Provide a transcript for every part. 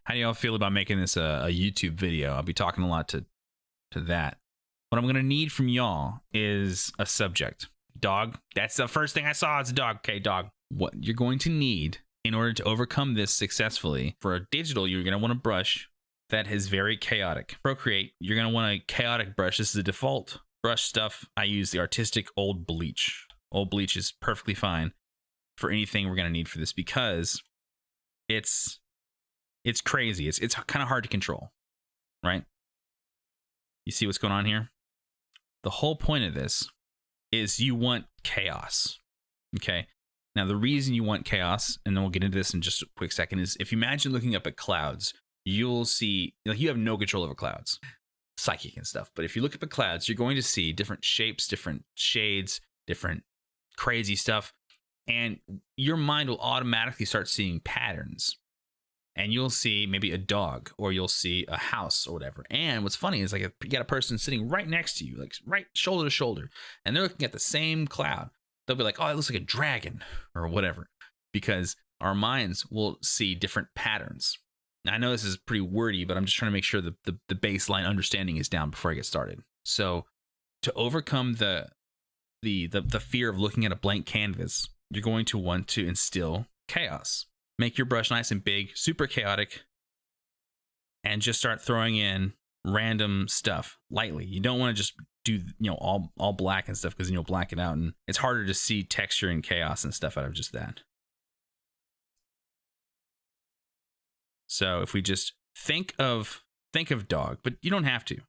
How do y'all feel about making this a YouTube video? I'll be talking a lot to that. What I'm gonna need from y'all is a subject. Dog. That's the first thing I saw. It's a dog. Okay, dog. What you're going to need in order to overcome this successfully, for a digital, you're gonna want a brush that is very chaotic. Procreate, you're gonna want a chaotic brush. This is the default brush stuff. I use the artistic old bleach. Old bleach is perfectly fine for anything we're gonna need for this, because it's crazy. It's kind of hard to control, right? You see what's going on here? The whole point of this is you want chaos. Okay. Now, the reason you want chaos, and then we'll get into this in just a quick second, is if you imagine looking up at clouds, you'll see, like, you have no control over clouds, psychic and stuff. But if you look up at clouds, you're going to see different shapes, different shades, different crazy stuff. And your mind will automatically start seeing patterns. And you'll see maybe a dog, or you'll see a house or whatever. And what's funny is, like, if you got a person sitting right next to you, like right shoulder to shoulder, and they're looking at the same cloud, they'll be like, oh, it looks like a dragon or whatever, because our minds will see different patterns. Now, I know this is pretty wordy, but I'm just trying to make sure that the baseline understanding is down before I get started. So to overcome the fear of looking at a blank canvas, you're going to want to instill chaos. Make your brush nice and big, super chaotic, and just start throwing in random stuff lightly. You don't want to just do, all black and stuff, because then you'll black it out, and it's harder to see texture and chaos and stuff out of just that. So if we just think of dog, but you don't have to.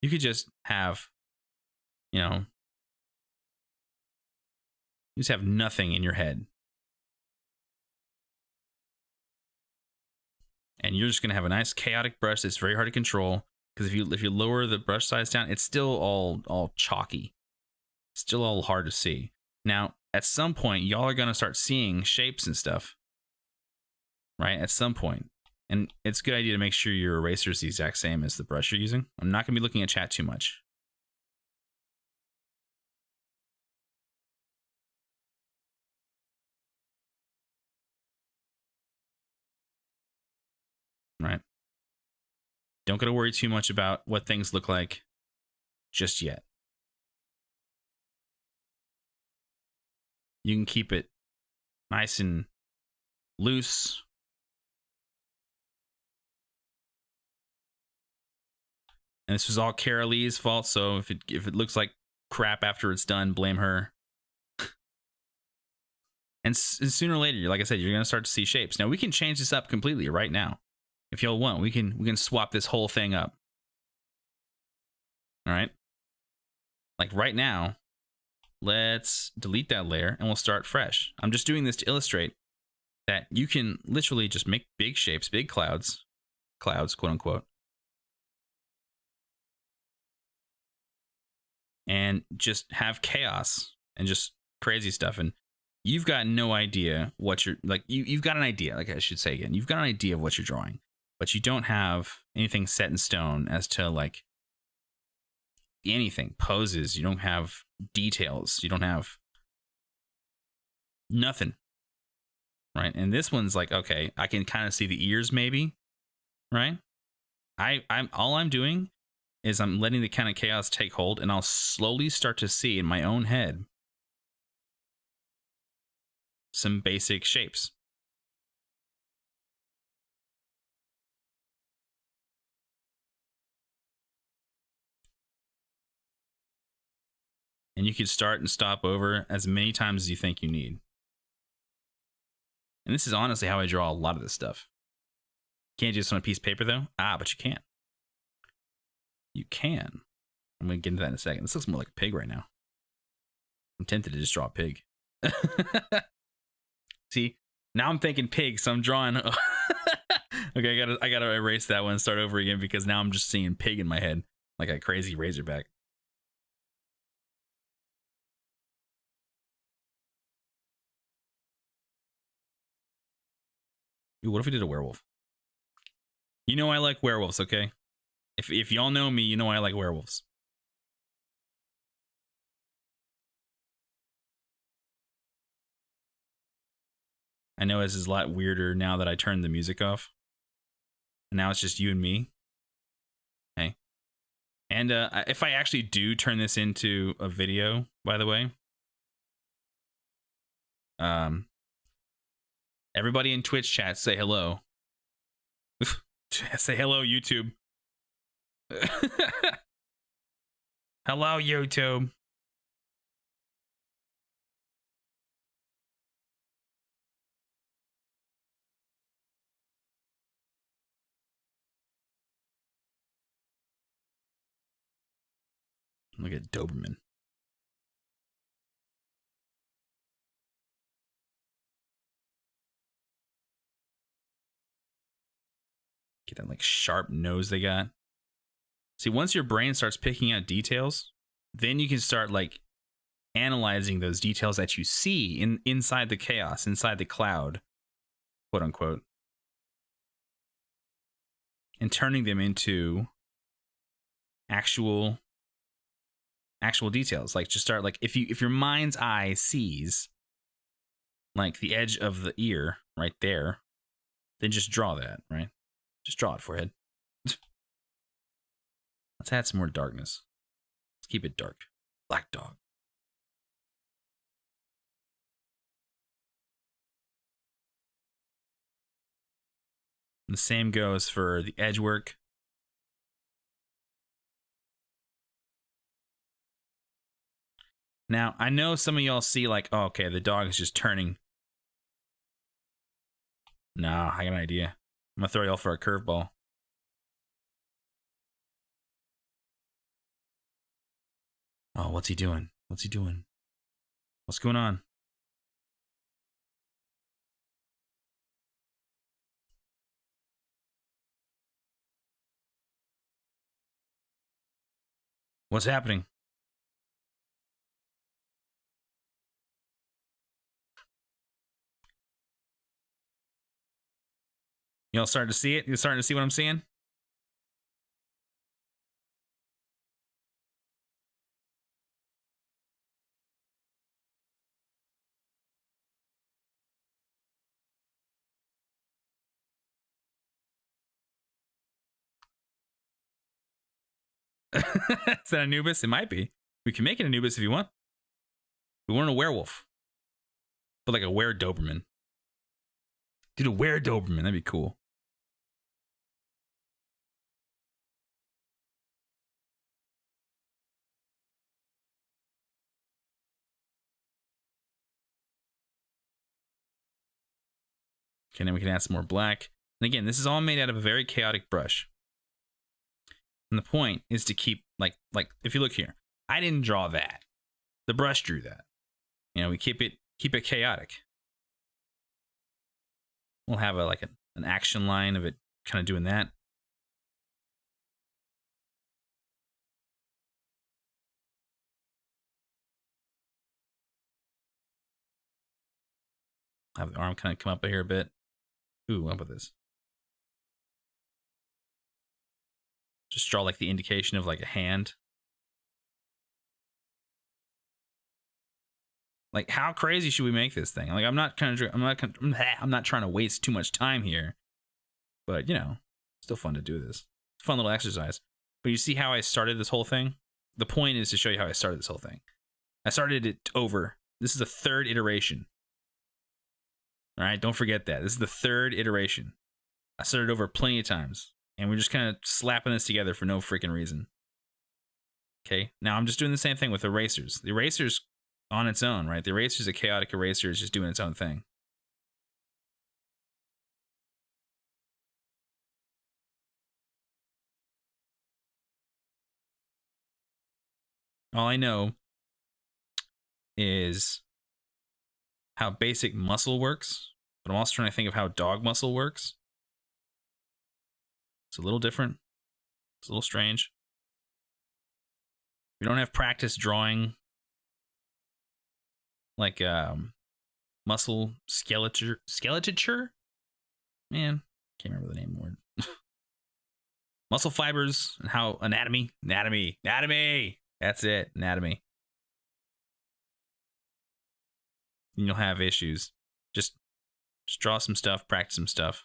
You could just have, just have nothing in your head. And you're just gonna have a nice chaotic brush that's very hard to control, because if you lower the brush size down, it's still all chalky. It's still all hard to see. Now, at some point, y'all are gonna start seeing shapes and stuff, right? At some point. And it's a good idea to make sure your eraser is the exact same as the brush you're using. I'm not gonna be looking at chat too much. Right? Don't gotta worry too much about what things look like just yet. You can keep it nice and loose. And this was all Cara Lee's fault, so if it looks like crap after it's done, blame her. And sooner or later, like I said, you're gonna start to see shapes. Now, we can change this up completely right now. If y'all want, we can swap this whole thing up. All right. Like right now, let's delete that layer and we'll start fresh. I'm just doing this to illustrate that you can literally just make big shapes, big clouds, quote unquote, and just have chaos and just crazy stuff. And you've got no idea what you're like. You've got an idea, like I should say again, you've got an idea of what you're drawing, but you don't have anything set in stone as to like anything, poses. You don't have details. You don't have nothing, right? And this one's like, okay, I can kind of see the ears maybe, right? I'm all I'm doing is I'm letting the kind of chaos take hold, and I'll slowly start to see in my own head some basic shapes. And you can start and stop over as many times as you think you need. And this is honestly how I draw a lot of this stuff. Can't do this on a piece of paper though? But you can. You can. I'm going to get into that in a second. This looks more like a pig right now. I'm tempted to just draw a pig. See, now I'm thinking pig, so I'm drawing. Okay, I gotta erase that one and start over again, because now I'm just seeing pig in my head like a crazy razorback. Ooh, what if we did a werewolf? You know I like werewolves, okay? If y'all know me, you know I like werewolves. I know this is a lot weirder now that I turned the music off. And now it's just you and me. Okay. And if I actually do turn this into a video, by the way, everybody in Twitch chat say hello. Say hello, YouTube. Hello, YouTube. Look at Doberman. Get that like sharp nose they got. See, once your brain starts picking out details, then you can start like analyzing those details that you see inside the chaos, inside the cloud, quote unquote, and turning them into actual details. Like just start like if your mind's eye sees like the edge of the ear right there, then just draw that, right? Just draw it, forehead. Let's add some more darkness. Let's keep it dark. Black dog. And the same goes for the edge work. Now, I know some of y'all see like, oh, okay, the dog is just turning. Nah, I got an idea. I'm gonna throw y'all for a curveball. Oh, what's he doing? What's he doing? What's going on? What's happening? Y'all starting to see it? You starting to see what I'm seeing? Is that Anubis? It might be. We can make it Anubis if you want. We want a werewolf. But like a were-Doberman. Dude, a were-Doberman. That'd be cool. Okay, then we can add some more black. And again, this is all made out of a very chaotic brush. And the point is to keep, like if you look here, I didn't draw that. The brush drew that. You know, we keep it chaotic. We'll have an action line of it kind of doing that. Have the arm kind of come up here a bit. Ooh, how about this? Just draw like the indication of like a hand. Like, how crazy should we make this thing? Like, I'm not trying to waste too much time here, but you know, still fun to do this. Fun little exercise. But you see how I started this whole thing? The point is to show you how I started this whole thing. I started it over. This is the third iteration. All right, don't forget that. This is the third iteration. I started over plenty of times, and we're just kind of slapping this together for no freaking reason. Okay, now I'm just doing the same thing with erasers. The erasers on its own, right? The eraser is a chaotic eraser, is just doing its own thing. All I know is how basic muscle works, but I'm also trying to think of how dog muscle works. It's a little different. It's a little strange. We don't have practice drawing like muscle skeleture. Man, can't remember the name of the word. Muscle fibers and how anatomy. That's it, anatomy. And you'll have issues. Just draw some stuff, practice some stuff.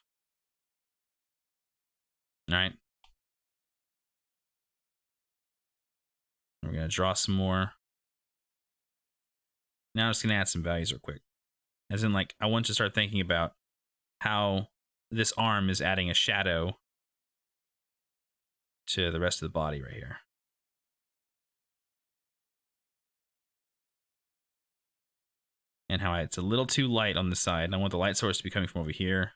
All right. We're going to draw some more. Now I'm just going to add some values real quick. As in, like, I want to start thinking about how this arm is adding a shadow to the rest of the body right here. And how it's a little too light on the side. And I want the light source to be coming from over here.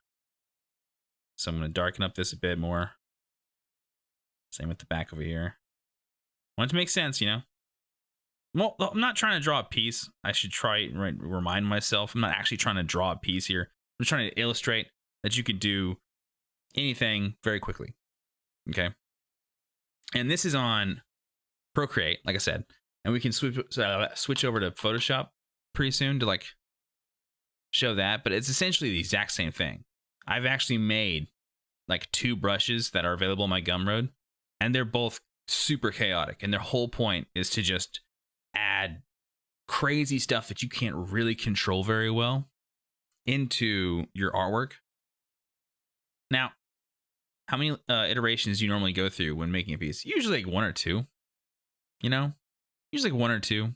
So I'm going to darken up this a bit more. Same with the back over here. I want it to make sense, you know? Well, I'm not trying to draw a piece. I should try and remind myself. I'm not actually trying to draw a piece here. I'm just trying to illustrate that you could do anything very quickly. Okay? And this is on Procreate, like I said. And we can switch over to Photoshop pretty soon to like show that. But it's essentially the exact same thing. I've actually made like 2 brushes that are available on my Gumroad. And they're both super chaotic. And their whole point is to just add crazy stuff that you can't really control very well into your artwork. Now, how many iterations do you normally go through when making a piece? Usually like 1 or 2, you know? Usually like 1 or 2.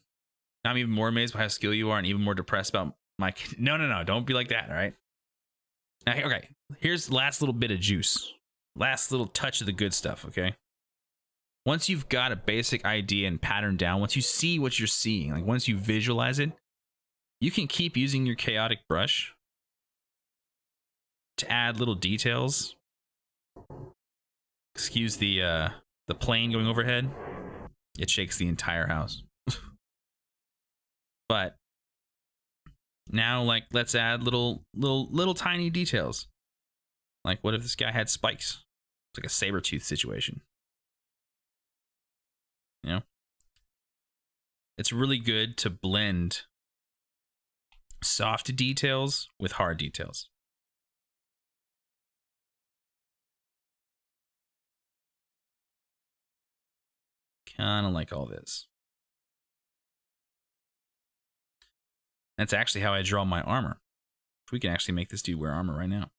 I'm even more amazed by how skilled you are and even more depressed about my... No, don't be like that, all right? Now, okay, here's the last little bit of juice. Last little touch of the good stuff, okay? Once you've got a basic idea and pattern down, once you see what you're seeing, like once you visualize it, you can keep using your chaotic brush to add little details. Excuse the plane going overhead. It shakes the entire house. But now, like, let's add little tiny details. Like, what if this guy had spikes? It's like a saber-tooth situation. You know? It's really good to blend soft details with hard details. Kind of like all this. That's actually how I draw my armor. We can actually make this dude wear armor right now.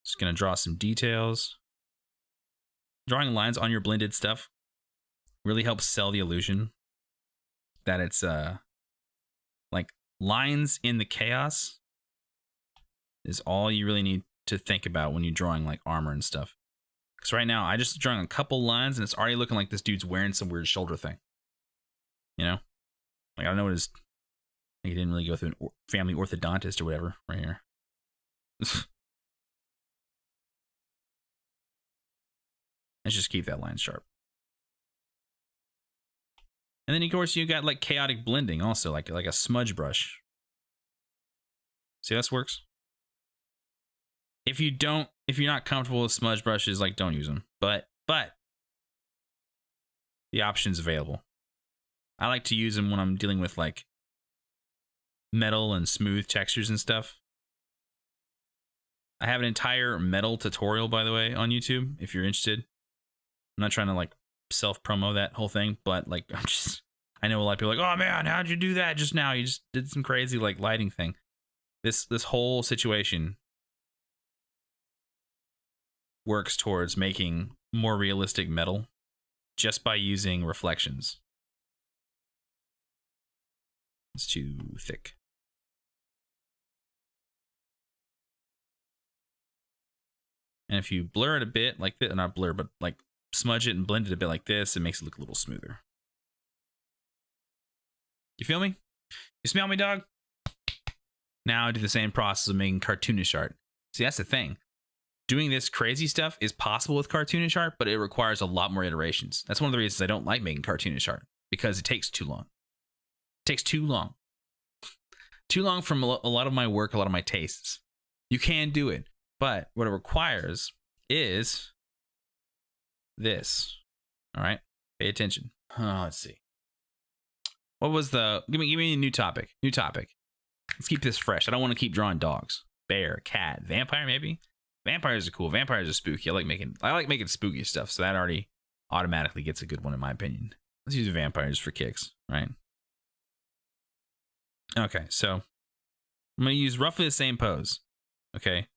Just gonna draw some details. Drawing lines on your blended stuff really helps sell the illusion that it's like lines in the chaos is all you really need to think about when you're drawing like armor and stuff. Because right now I just drawing a couple lines and it's already looking like this dude's wearing some weird shoulder thing. You know, like I don't know what his. He didn't really go through a family orthodontist or whatever right here. Let's just keep that line sharp. And then of course you got like chaotic blending also, like a smudge brush. See how this works? If you're not comfortable with smudge brushes, like don't use them. But the option's available. I like to use them when I'm dealing with like metal and smooth textures and stuff. I have an entire metal tutorial, by the way, on YouTube if you're interested. I'm not trying to like self-promo that whole thing, but like I know a lot of people are like, oh man, how'd you do that just now? You just did some crazy like lighting thing. This whole situation works towards making more realistic metal just by using reflections. It's too thick. And if you blur it a bit like this, not blur, but like smudge it and blend it a bit like this, it makes it look a little smoother. You feel me? You smell me, dog? Now I do the same process of making cartoonish art. See, that's the thing. Doing this crazy stuff is possible with cartoonish art, but it requires a lot more iterations. That's one of the reasons I don't like making cartoonish art, because it takes too long. It takes too long. Too long from a lot of my work, a lot of my tastes. You can do it, but what it requires is this. All right, pay attention. Let's see. What was the? Give me a new topic. New topic. Let's keep this fresh. I don't want to keep drawing dogs, bear, cat, vampire. Maybe vampires are cool. Vampires are spooky. I like making spooky stuff. So that already automatically gets a good one in my opinion. Let's use vampires for kicks, right? Okay, so I'm gonna use roughly the same pose. Okay.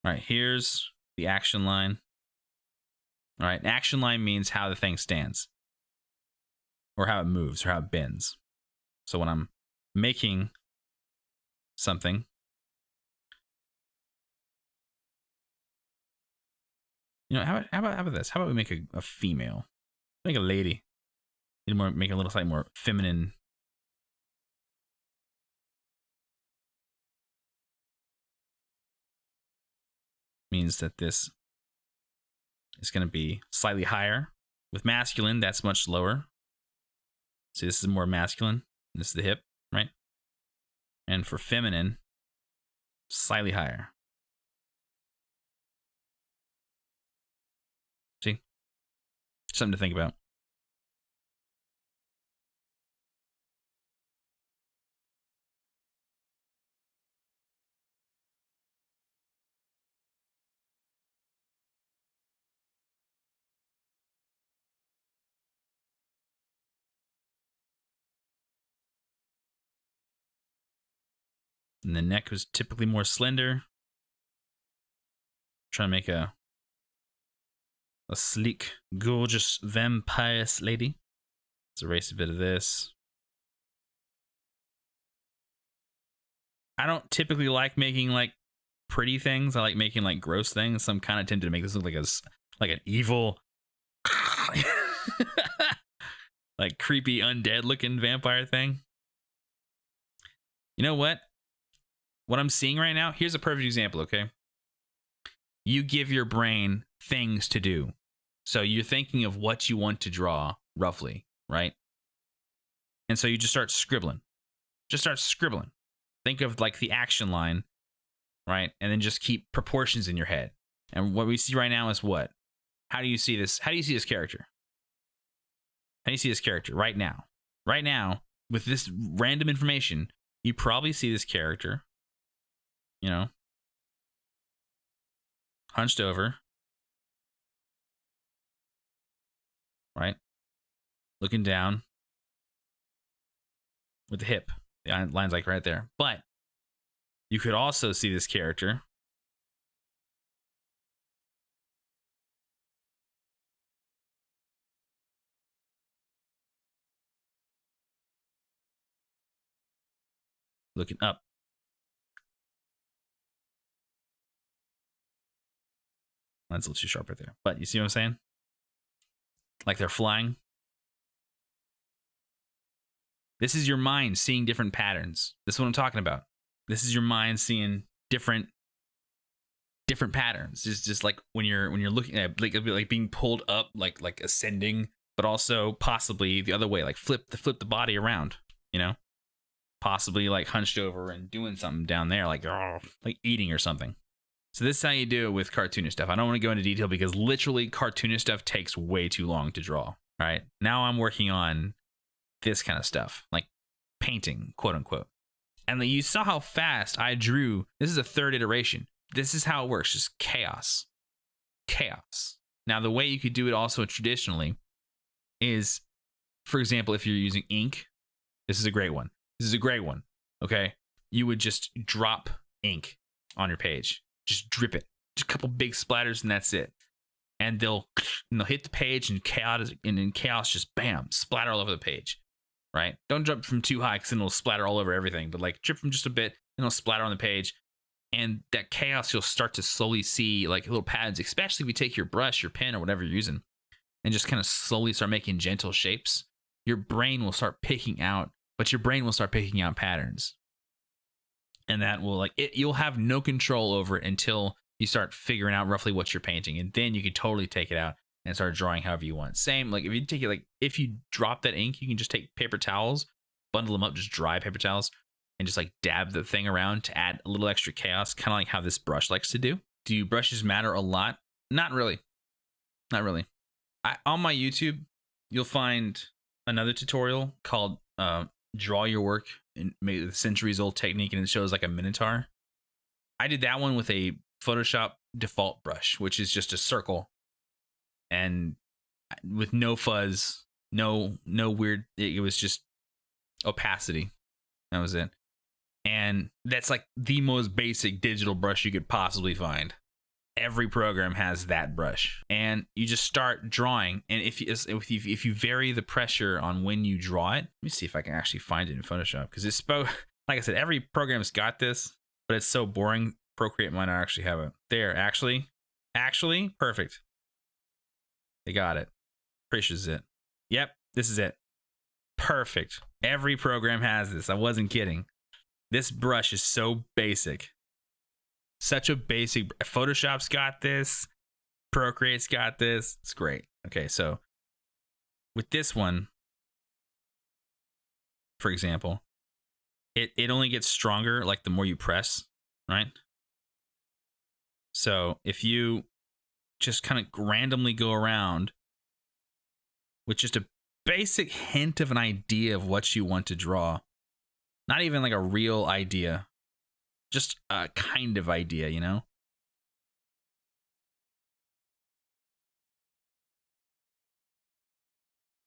All right, here's the action line. All right, action line means how the thing stands, or how it moves, or how it bends. So when I'm making something, you know, how about this? How about we make a female, make a lady, make a little slightly more feminine. Means that this is going to be slightly higher. With masculine, that's much lower. See, this is more masculine. This is the hip, right? And for feminine, slightly higher. See? Something to think about. And the neck was typically more slender. Trying to make a sleek, gorgeous, vampirous lady. Let's erase a bit of this. I don't typically like making like pretty things. I like making like gross things. So I'm kind of tempted to make this look like an evil, like creepy undead looking vampire thing. You know what? What I'm seeing right now, here's a perfect example, okay? You give your brain things to do. So you're thinking of what you want to draw roughly, right? And so you just start scribbling. Just start scribbling. Think of like the action line, right? And then just keep proportions in your head. And what we see right now is what? How do you see this? How do you see this character? How do you see this character right now? Right now, with this random information, you probably see this character, you know, hunched over, right? Looking down with the hip. The line's like right there. But you could also see this character looking up. That's a little too sharp right there. But you see what I'm saying? Like they're flying. This is your mind seeing different patterns. This is what I'm talking about. This is your mind seeing different patterns. It's just like when you're looking at like being pulled up, like ascending, but also possibly the other way, like flip the body around, you know? Possibly like hunched over and doing something down there, like eating or something. So this is how you do it with cartoonish stuff. I don't want to go into detail because literally cartoonish stuff takes way too long to draw. All right. Now I'm working on this kind of stuff, like painting, quote unquote. And you saw how fast I drew. This is a third iteration. This is how it works. Just chaos. Chaos. Now, the way you could do it also traditionally is, for example, if you're using ink, this is a great one. This is a great one. Okay. You would just drop ink on your page. Just drip it. Just a couple big splatters and that's it. And they'll hit the page and chaos just bam, splatter all over the page. Right? Don't jump from too high because then it'll splatter all over everything. But like drip from just a bit and it'll splatter on the page. And that chaos, you'll start to slowly see like little patterns, especially if you take your brush, your pen, or whatever you're using, and just kind of slowly start making gentle shapes. Your brain will start picking out, patterns. And that will you'll have no control over it until you start figuring out roughly what you're painting. And then you can totally take it out and start drawing however you want. Same, like if you take it, if you drop that ink, you can just take paper towels, bundle them up, just dry paper towels, and just like dab the thing around to add a little extra chaos, kind of like how this brush likes to do. Do brushes matter a lot? Not really. On my YouTube, you'll find another tutorial called Draw Your Work and make the centuries old technique, and it shows like a minotaur. I did that one with a Photoshop default brush, which is just a circle, and with no fuzz, no weird. It was just opacity. That was it. And that's like the most basic digital brush you could possibly find. Every program has that brush, and you just start drawing. And if you vary the pressure on when you draw it, let me see if I can actually find it in Photoshop, because it's like I said, every program's got this, but it's so boring. Procreate might not actually have it. There, actually, perfect. They got it. Precious it. Yep, this is it. Perfect. Every program has this. I wasn't kidding. This brush is so basic. Such a basic. Photoshop's got this. Procreate's got this. It's great. Okay, so with this one, for example, it only gets stronger like the more you press, right? So if you just kind of randomly go around with just a basic hint of an idea of what you want to draw, not even like a real idea, just a kind of idea, you know?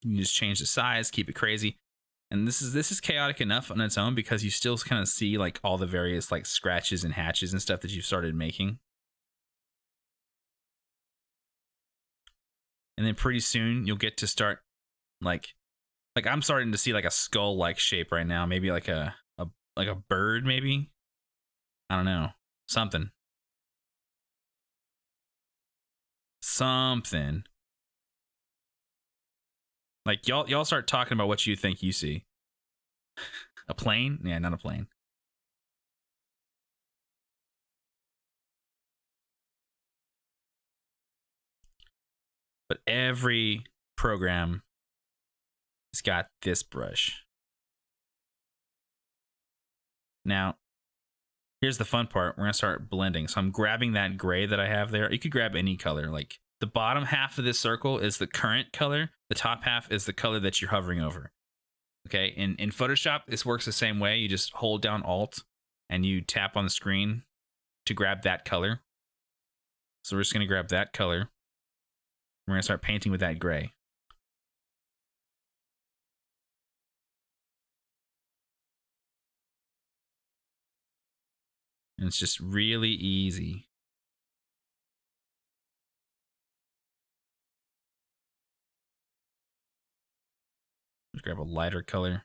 You just change the size, keep it crazy. And this is chaotic enough on its own because you still kind of see like all the various like scratches and hatches and stuff that you've started making. And then pretty soon you'll get to start like I'm starting to see like a skull like shape right now, maybe like a bird, maybe. I don't know. Something. Like y'all start talking about what you think you see. A plane? Yeah, not a plane. But every program has got this brush. Now, here's the fun part. We're gonna start blending. So I'm grabbing that gray that I have there. You could grab any color. Like the bottom half of this circle is the current color. The top half is the color that you're hovering over. Okay, in Photoshop, this works the same way. You just hold down Alt and you tap on the screen to grab that color. So we're just gonna grab that color. We're gonna start painting with that gray. And it's just really easy. Just grab a lighter color.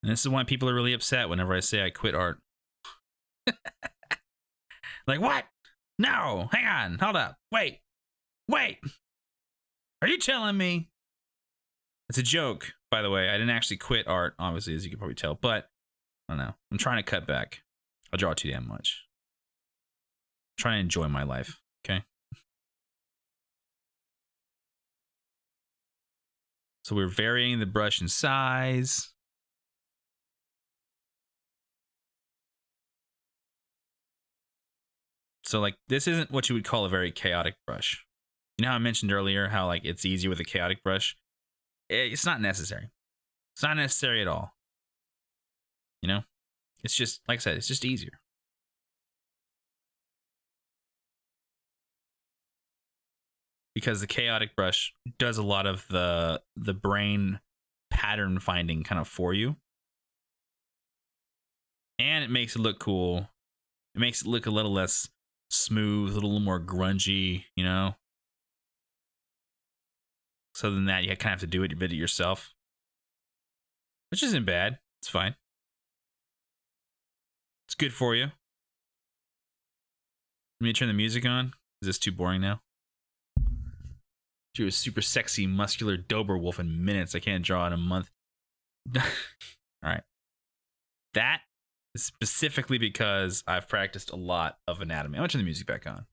And this is why people are really upset whenever I say I quit art. Like, what? No, hang on, hold up, wait. Are you telling me? It's a joke, by the way. I didn't actually quit art, obviously, as you can probably tell, but I don't know. I'm trying to cut back. I draw too damn much. I'm trying to enjoy my life, okay? So we're varying the brush in size. So like this isn't what you would call a very chaotic brush. You know how I mentioned earlier how like it's easier with a chaotic brush? It's not necessary. It's not necessary at all. You know? It's just, like I said, it's just easier. Because the chaotic brush does a lot of the brain pattern finding kind of for you. And it makes it look cool. It makes it look a little less smooth, a little more grungy, you know? So than that, you kind of have to do it a bit yourself. Which isn't bad. It's fine. It's good for you. Let me turn the music on. Is this too boring now? Drew a super sexy, muscular Doberwolf in minutes. I can't draw in a month. All right. That is specifically because I've practiced a lot of anatomy. I'm going to turn the music back on.